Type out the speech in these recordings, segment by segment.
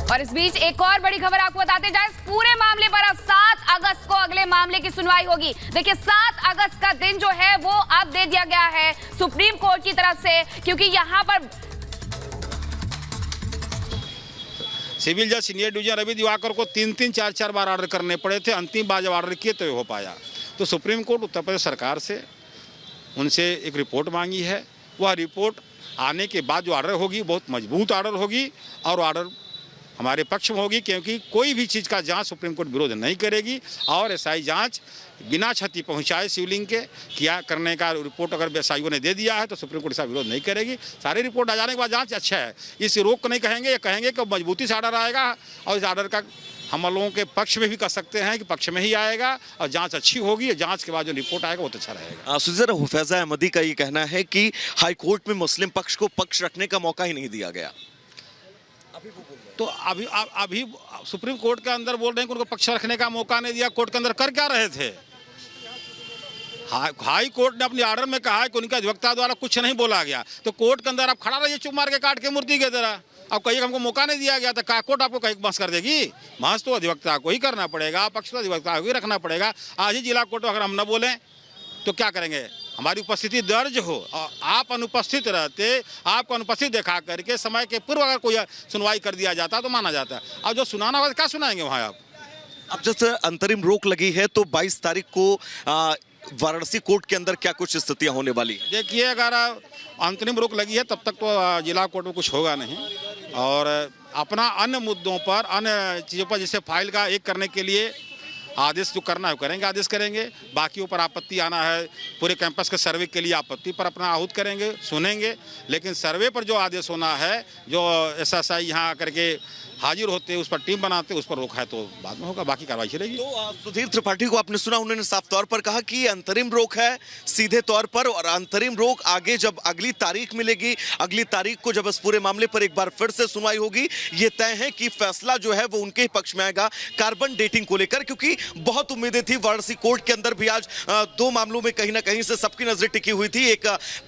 और इस बीच एक और बड़ी खबर आपको बताते जाए, इस पूरे मामले पर अब 7 अगस्त को अगले मामले की सुनवाई होगी। देखिए 7 अगस्त का दिन जो है वो अब दे दिया गया है सुप्रीम कोर्ट की तरफ से, क्योंकि यहां पर सिविल जज सीनियर डिवीजन रवि दिवाकर को 3-3, 4-4 बार ऑर्डर करने पड़े थे। अंतिम बार जब ऑर्डर किए तो हो पाया। तो सुप्रीम कोर्ट उत्तर प्रदेश सरकार से उनसे एक रिपोर्ट मांगी है। वह रिपोर्ट आने के बाद जो ऑर्डर होगी बहुत मजबूत ऑर्डर होगी और ऑर्डर हमारे पक्ष में होगी, क्योंकि कोई भी चीज़ का जांच सुप्रीम कोर्ट विरोध नहीं करेगी और एसआई जांच बिना क्षति पहुंचाए शिवलिंग के किया करने का रिपोर्ट अगर एसआईओ ने दे दिया है तो सुप्रीम कोर्ट इसका विरोध नहीं करेगी। सारी रिपोर्ट आ जाने के बाद जांच अच्छा है, इस रोक नहीं कहेंगे, ये कहेंगे कि मजबूती से ऑर्डर आएगा और इस ऑर्डर का हम लोगों के पक्ष में भी कर सकते हैं कि पक्ष में ही आएगा और जांच अच्छी होगी। जांच के बाद जो रिपोर्ट आएगा वो तो अच्छा रहेगा। सुजर हुफैजा अहमदी का ये कहना है कि हाईकोर्ट में मुस्लिम पक्ष को पक्ष रखने का मौका ही नहीं दिया गया। तो अभी सुप्रीम कोर्ट के अंदर बोल रहे हैं कि उनको पक्ष रखने का मौका नहीं दिया। कोर्ट के अंदर कर क्या रहे थे? हाई कोर्ट ने अपने ऑर्डर में कहा है कि उनके अधिवक्ता द्वारा कुछ नहीं बोला गया। तो कोर्ट के अंदर आप खड़ा रहिए चुप मार के काट के मूर्ति के तरह। अब कहिए हमको मौका नहीं दिया गया तो क्या कोर्ट आपको कहीं बहस कर देगी? बहस तो अधिवक्ता को ही करना पड़ेगा, पक्ष तो अधिवक्ता को ही रखना पड़ेगा। आज ही जिला कोर्ट में अगर हम न बोलें तो क्या करेंगे? हमारी उपस्थिति दर्ज हो और आप अनुपस्थित रहते, आपको अनुपस्थित दिखा करके समय के पूर्व अगर कोई सुनवाई कर दिया जाता तो माना जाता। अब जो सुनाना होगा क्या सुनाएंगे वहाँ आप? अब जैसे अंतरिम रोक लगी है तो 22 तारीख को वाराणसी कोर्ट के अंदर क्या कुछ स्थितियां होने वाली? देखिए अगर अंतरिम रोक लगी है तब तक तो जिला कोर्ट में कुछ होगा नहीं और अपना अन्य मुद्दों पर, अन्य चीज़ों पर जैसे फाइल का एक करने के लिए आदेश जो करना है करेंगे, आदेश करेंगे। बाकियों पर आपत्ति आना है, पूरे कैंपस के सर्वे के लिए आपत्ति पर अपना आहूत करेंगे, सुनेंगे। लेकिन सर्वे पर जो आदेश होना है, जो एसएसआई यहाँ आकर के हाजिर होते उस पर टीम बनाते उस पर रोक है तो बाद में होगा, बाकी कार्रवाई चलेगी। तो सुधीर त्रिपाठी को आपने सुना, उन्होंने साफ तौर पर कहा कि अंतरिम रोक है सीधे तौर पर और अंतरिम रोक आगे जब अगली तारीख मिलेगी, अगली तारीख को जब इस पूरे मामले पर एक बार फिर से सुनवाई होगी, ये तय है कि फैसला जो है वो उनके पक्ष में आएगा कार्बन डेटिंग को लेकर। क्योंकि बहुत उम्मीदें थी वाराणसी कोर्ट के अंदर भी आज 2 मामलों में कहीं ना कहीं से सबकी नजरें टिकी हुई थी। एक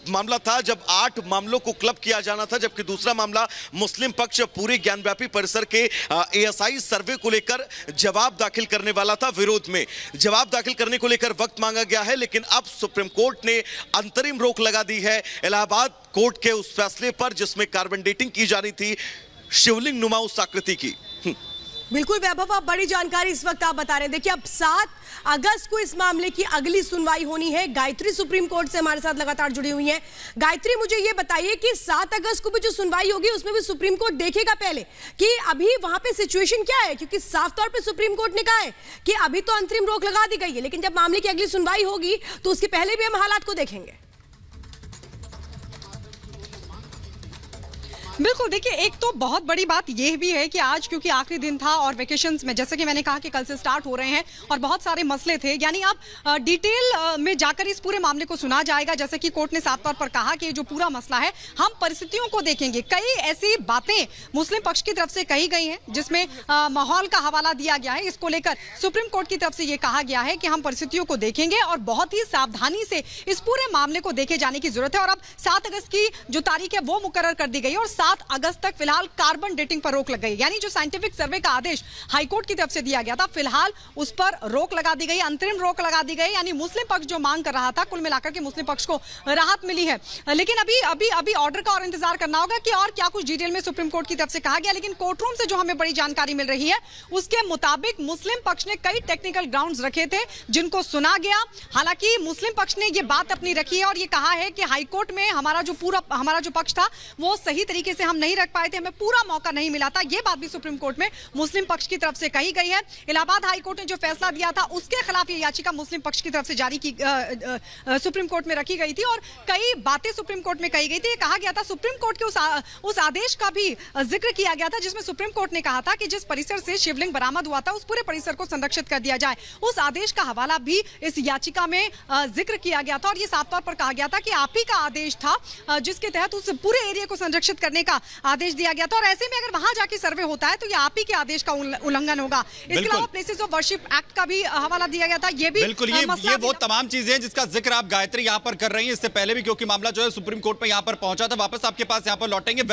मामला था जब 8 मामलों को क्लब किया जाना था, जबकि दूसरा मामला मुस्लिम पक्ष पूरे ज्ञानव्यापी परिसर के एएसआई सर्वे को लेकर जवाब दाखिल करने वाला था। विरोध में जवाब दाखिल करने को लेकर वक्त मांगा गया है, लेकिन अब सुप्रीम कोर्ट ने अंतरिम रोक लगा दी है इलाहाबाद कोर्ट के उस फैसले पर जिसमें कार्बन डेटिंग की जानी थी शिवलिंग नुमा उस आकृति की। बिल्कुल वैभव, आप बड़ी जानकारी इस वक्त आप बता रहे हैं। देखिए अब 7 अगस्त को इस मामले की अगली सुनवाई होनी है। गायत्री सुप्रीम कोर्ट से हमारे साथ लगातार जुड़ी हुई हैं। गायत्री, मुझे ये बताइए कि 7 अगस्त को भी जो सुनवाई होगी उसमें भी सुप्रीम कोर्ट देखेगा पहले कि अभी वहां पे सिचुएशन क्या है? क्योंकि साफ तौर पे सुप्रीम कोर्ट ने कहा है कि अभी तो अंतरिम रोक लगा दी गई है, लेकिन जब मामले की अगली सुनवाई होगी तो उसके पहले भी हम हालात को देखेंगे। बिल्कुल, देखिए एक तो बहुत बड़ी बात यह भी है कि आज क्योंकि आखिरी दिन था और वेकेशंस में जैसे कि मैंने कहा कि कल से स्टार्ट हो रहे हैं और बहुत सारे मसले थे, यानी अब डिटेल में जाकर इस पूरे मामले को सुना जाएगा। जैसे कि कोर्ट ने साफ तौर पर कहा कि जो पूरा मसला है हम परिस्थितियों को देखेंगे। कई ऐसी बातें मुस्लिम पक्ष की तरफ से कही गई हैं जिसमें माहौल का हवाला दिया गया है। इसको लेकर सुप्रीम कोर्ट की तरफ से ये कहा गया है कि हम परिस्थितियों को देखेंगे और बहुत ही सावधानी से इस पूरे मामले को देखे जाने की जरूरत है। और अब 7 अगस्त की जो तारीख है वो मुकर्रर कर दी गई और 7 अगस्त तक फिलहाल कार्बन डेटिंग पर रोक लग गई। यानी जो साइंटिफिक सर्वे का आदेश हाईकोर्ट की तरफ से दिया गया था, फिलहाल उस पर रोक लगा दी गई, अंतरिम रोक लगा दी गई। यानी मुस्लिम पक्ष जो मांग कर रहा था, कुल मिलाकर के मुस्लिम पक्ष को राहत मिली है। लेकिन अभी ऑर्डर का और इंतजार करना होगा कि और क्या कुछ डिटेल में सुप्रीम कोर्ट की तरफ से कहा गया। लेकिन कोर्ट रूम से जो हमें बड़ी जानकारी मिल रही है उसके मुताबिक मुस्लिम पक्ष ने कई टेक्निकल ग्राउंड्स रखे थे जिनको सुना गया। हालांकि मुस्लिम पक्ष ने यह बात अपनी रखी है और यह कहा है कि हाईकोर्ट में हमारा जो पक्ष था वो सही तरीके से हम नहीं रख पाए थे, हमें पूरा मौका नहीं मिला था। यह बात भी सुप्रीम कोर्ट में मुस्लिम पक्ष की तरफ से कही गई है। इलाहाबाद हाई कोर्ट ने जो फैसला दिया था उसके खिलाफ यह याचिका मुस्लिम पक्ष की तरफ से जारी की सुप्रीम कोर्ट में रखी गई थी और कई बातें सुप्रीम कोर्ट में कही गई थी। कहा गया था सुप्रीम कोर्ट के उस आदेश का भी जिक्र किया गया था जिसमें सुप्रीम कोर्ट ने कहा था कि जिस परिसर से शिवलिंग बरामद हुआ था उस पूरे परिसर को संरक्षित कर दिया जाए। उस आदेश का हवाला भी इस याचिका में जिक्र किया गया था और यह साफ तौर पर कहा गया था कि आप ही का आदेश था जिसके तहत उस पूरे एरिया को संरक्षित करने का आदेश दिया गया था। और ऐसे में अगर वहां जाके सर्वे होता है तो ये आप ही के आदेश का उल्लंघन होगा। इसके अलावा प्लेसेस ऑफ वर्शिप एक्ट का भी हवाला दिया गया था। ये भी बिल्कुल ये वो तमाम चीजें हैं जिसका जिक्र आप गायत्री यहाँ पर कर रही हैं। इससे पहले भी क्योंकि मामला जो है सुप्रीम कोर्ट में यहाँ पर पहुंचा था। वापस आपके पास यहाँ पर लौटेंगे।